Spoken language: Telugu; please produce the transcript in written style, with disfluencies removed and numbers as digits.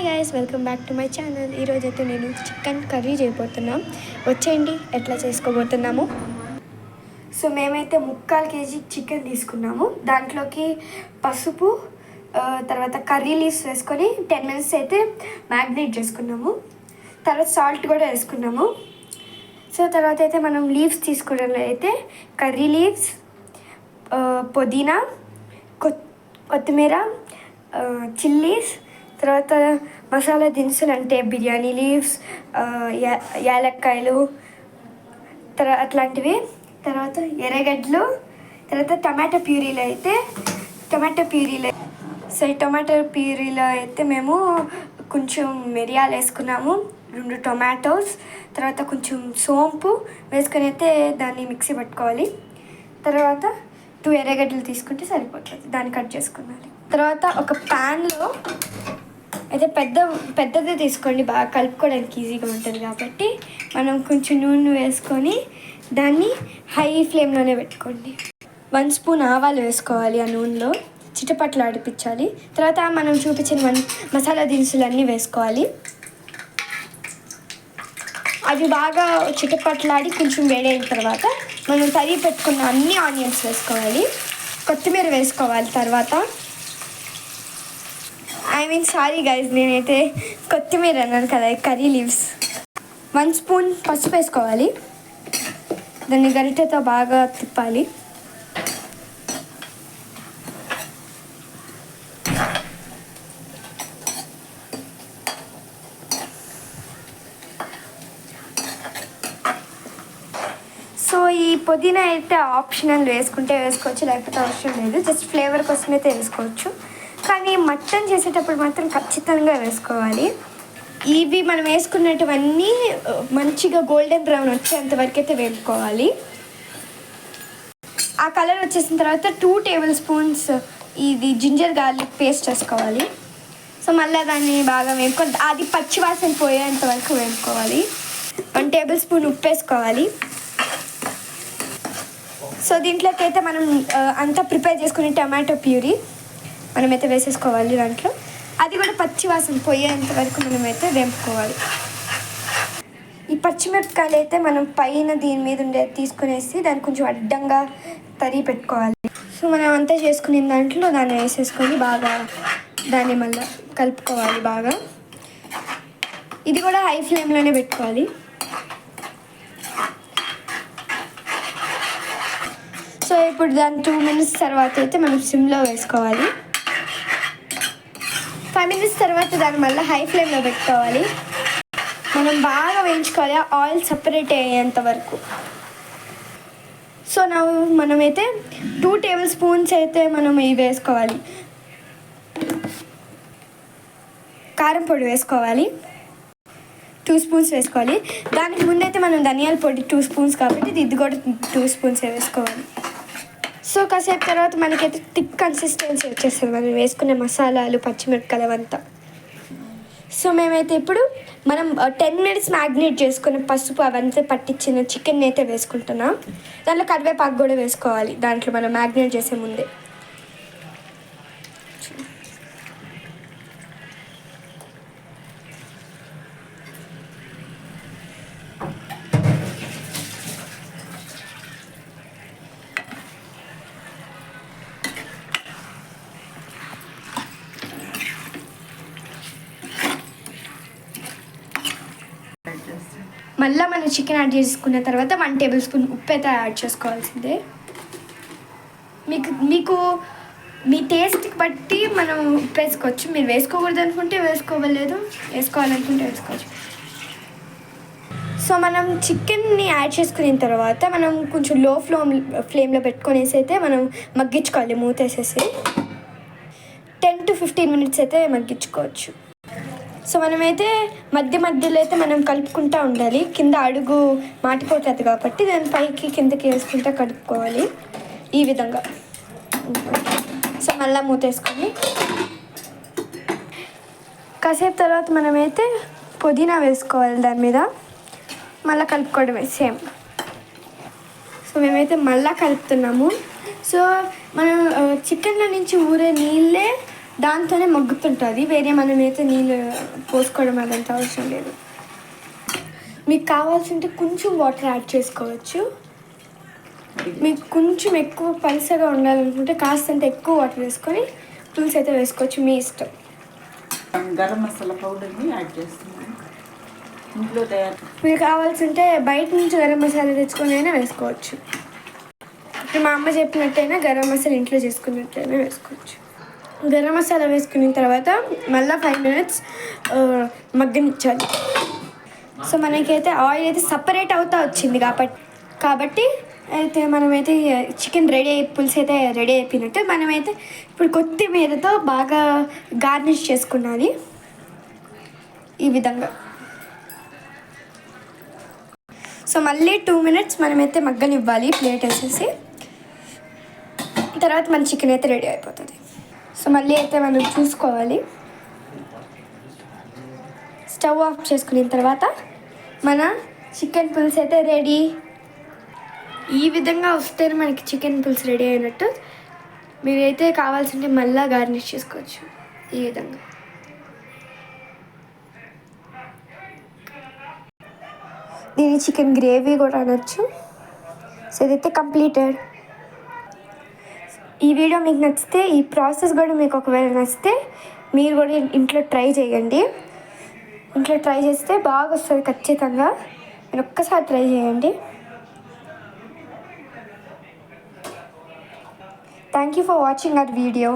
Hi guys, welcome back to my channel. ఈరోజైతే నేను చికెన్ కర్రీ చేయబోతున్నాం. వచ్చేయండి ఎట్లా చేసుకోబోతున్నాము. సో మేమైతే 3/4 kg చికెన్ తీసుకున్నాము. దాంట్లోకి పసుపు, తర్వాత కర్రీ లీవ్స్ వేసుకొని 10 minutes అయితే మ్యాగ్నేట్ చేసుకున్నాము. తర్వాత సాల్ట్ కూడా వేసుకున్నాము. సో తర్వాత అయితే మనం లీవ్స్ తీసుకున్నట్లు అయితే కర్రీ లీవ్స్, పుదీనా, కొత్తిమీర, చిల్లీస్, తర్వాత మసాలా దినుసులు అంటే బిర్యానీ లీవ్స్, యాలక్కాయలు, అట్లాంటివి, తర్వాత ఎర్రగడ్డలు, తర్వాత టమాటో ప్యూరీలో సో ఈ టమాటో ప్యూరీలో అయితే మేము కొంచెం మిరియాలు వేసుకున్నాము, 2 టొమాటోస్, తర్వాత కొంచెం సోంపు వేసుకొని అయితే దాన్ని మిక్సీ పట్టుకోవాలి. తర్వాత 2 ఎర్రగడ్డలు తీసుకుంటే సరిపోతుంది, దాన్ని కట్ చేసుకున్నాలి. తర్వాత ఒక ప్యాన్లో అయితే పెద్దది తీసుకోండి, బాగా కలుపుకోవడానికి ఈజీగా ఉంటుంది కాబట్టి. మనం కొంచెం నూనె వేసుకొని దాన్ని హై ఫ్లేమ్లోనే పెట్టుకోండి. 1 స్పూన్ ఆవాలు వేసుకోవాలి, ఆ నూనెలో చిటపట్లు ఆడిపించాలి. తర్వాత మనం చూపించిన మసాలా దినుసులన్నీ వేసుకోవాలి. అవి బాగా చిటపట్లాడి కొంచెం వేడైన తర్వాత మనం తరిగి పెట్టుకున్న అన్ని ఆనియన్స్ వేసుకోవాలి. కొత్తిమీర వేసుకోవాలి. తర్వాత సారీ గైజ్, నేనైతే కొత్తిమీర అన్నాను కదా, కర్రీ లీవ్స్. 1 స్పూన్ పసుపు వేసుకోవాలి, దాన్ని గరిటెతో బాగా తిప్పాలి. సో ఈ పుదీనా అయితే ఆప్షనల్, వేసుకుంటే వేసుకోవచ్చు, లేకపోతే అవసరం లేదు, జస్ట్ ఫ్లేవర్ కోసం అయితే వేసుకోవచ్చు. కానీ మటన్ చేసేటప్పుడు మాత్రం ఖచ్చితంగా వేసుకోవాలి. ఇవి మనం వేసుకున్నటువన్నీ మంచిగా గోల్డెన్ బ్రౌన్ వచ్చేంతవరకు అయితే వేపుకోవాలి. ఆ కలర్ వచ్చేసిన తర్వాత 2 tablespoons ఇది జింజర్ గార్లిక్ పేస్ట్ వేసుకోవాలి. సో మళ్ళీ దాన్ని బాగా వేపుకొని అది పచ్చివాసన పోయేంత వరకు వేపుకోవాలి. 1 tablespoon ఉప్పు వేసుకోవాలి. సో దీంట్లోకి అయితే మనం అంతా ప్రిపేర్ చేసుకుని టమాటో ప్యూరీ మనమైతే వేసేసుకోవాలి దాంట్లో. అది కూడా పచ్చివాసన పోయేంత వరకు మనమైతే వేపుకోవాలి. ఈ పచ్చిమిరపకాయలు అయితే మనం పైన దీని మీద ఉండే తీసుకునేసి దాన్ని కొంచెం అడ్డంగా తరిగి పెట్టుకోవాలి. సో మనం అంతా చేసుకునే దాంట్లో దాన్ని వేసేసుకొని బాగా దాన్ని మళ్ళీ కలుపుకోవాలి బాగా. ఇది కూడా హై ఫ్లేమ్లోనే పెట్టుకోవాలి. సో ఇప్పుడు దాన్ని 2 minutes తర్వాత అయితే మనం సిమ్లో వేసుకోవాలి. 5 minutes తర్వాత దాన్ని మళ్ళీ హై ఫ్లేమ్లో పెట్టుకోవాలి. మనం బాగా వేయించుకోవాలి, ఆయిల్ సపరేట్ అయ్యేంత వరకు. సో మనమైతే 2 tablespoons అయితే మనం ఇవి వేసుకోవాలి. కారం పొడి వేసుకోవాలి, 2 spoons వేసుకోవాలి. దానికి ముందైతే మనం ధనియాల పొడి 2 spoons కాబట్టి ఇది కూడా 2 spoons వేసుకోవాలి. సో కాసేపు తర్వాత మనకైతే థిక్ కన్సిస్టెన్సీ వచ్చేస్తుంది మనం వేసుకునే మసాలాలు, పచ్చిమిరపకాయలు అవంతా. సో మేమైతే ఇప్పుడు మనం 10 minutes మ్యాగ్నేట్ చేసుకున్న పసుపు అవంతా పట్టించిన చికెన్ అయితే వేసుకుంటున్నాం. దాంట్లో కరివేపాకు కూడా వేసుకోవాలి దాంట్లో మనం మ్యాగ్నేట్ చేసే ముందే. మళ్ళీ మనం చికెన్ యాడ్ చేసుకున్న తర్వాత 1 tablespoon ఉప్పు అయితే యాడ్ చేసుకోవాల్సిందే. మీకు మీ టేస్ట్కి బట్టి మనం ఉప్పు వేసుకోవచ్చు. మీరు వేసుకోకూడదు అనుకుంటే వేసుకోవలేదు, వేసుకోవాలనుకుంటే వేసుకోవచ్చు. సో మనం చికెన్ని యాడ్ చేసుకున్న తర్వాత మనం కొంచెం లో ఫ్లేమ్లో పెట్టుకొనేసి అయితే మనం మగ్గించుకోవాలి. మూతేసేసి 10 to 15 minutes అయితే మగ్గించుకోవచ్చు. సో మనమైతే మధ్యలో అయితే మనం కలుపుకుంటూ ఉండాలి, కింద అడుగు మాటిపోతుంది కాబట్టి దాని పైకి కిందకి వేసుకుంటూ కలుపుకోవాలి ఈ విధంగా. సో మళ్ళీ మూతేసుకొని కాసేపు తర్వాత మనమైతే పుదీనా వేసుకోవాలి దాని మీద, మళ్ళీ కలుపుకోవడమే సేమ్. సో మేమైతే మళ్ళీ కలుపుతున్నాము. సో మనం చికెన్లో నుంచి ఊరే నీళ్ళే దాంతోనే మగ్గుతుంటుంది. వేరే మనమైతే నీళ్ళు పోసుకోవడం అదంతా అవసరం లేదు. మీకు కావాల్సింటే కొంచెం వాటర్ యాడ్ చేసుకోవచ్చు. మీకు కొంచెం ఎక్కువ పలుసగా ఉండాలనుకుంటే కాస్తంత ఎక్కువ వాటర్ వేసుకొని పులుసు అయితే వేసుకోవచ్చు, మీ ఇష్టం. గరం మసాలా పౌడర్ని యాడ్ చేస్తున్నాను ఇంట్లో తయారు. మీకు కావాల్సింటే బయట నుంచి గరం మసాలా తెచ్చుకొని అయినా వేసుకోవచ్చు. ఇప్పుడు మా అమ్మ చెప్పినట్టయినా గరం మసాలా ఇంట్లో చేసుకున్నట్టయినా వేసుకోవచ్చు. గరం మసాలా వేసుకున్న తర్వాత మళ్ళీ 5 minutes మగ్గనిచ్చాలి. సో మనకైతే ఆయిల్ అయితే సపరేట్ అవుతా వచ్చింది కాబట్టి అయితే మనమైతే చికెన్ పులుసు అయితే రెడీ అయిపోయినట్టు. మనమైతే ఇప్పుడు కొత్తిమీరతో బాగా గార్నిష్ చేసుకున్నది ఈ విధంగా. సో మళ్ళీ 2 minutes మనమైతే మగ్గనివ్వాలి ప్లేట్ వేసేసి. తర్వాత మన చికెన్ అయితే రెడీ అయిపోతుంది. సో మళ్ళీ అయితే మనం చూసుకోవాలి. స్టవ్ ఆఫ్ చేసుకున్న తర్వాత మన చికెన్ పులుసు అయితే రెడీ. ఈ విధంగా వస్తేనే మనకి చికెన్ పులుసు రెడీ అయినట్టు. మీరైతే కావాల్సింటే మళ్ళీ గార్నిష్ చేసుకోవచ్చు ఈ విధంగా. దీని చికెన్ గ్రేవీ కూడా అనొచ్చు. సో ఇదైతే కంప్లీటెడ్. ఈ వీడియో మీకు నచ్చితే, ఈ ప్రాసెస్ కూడా మీకు ఒకవేళ నచ్చితే మీరు కూడా ఇంట్లో ట్రై చేయండి. ఇంట్లో ట్రై చేస్తే బాగా వస్తుంది ఖచ్చితంగా. మీరు ఒక్కసారి ట్రై చేయండి. Thank you for watching our video.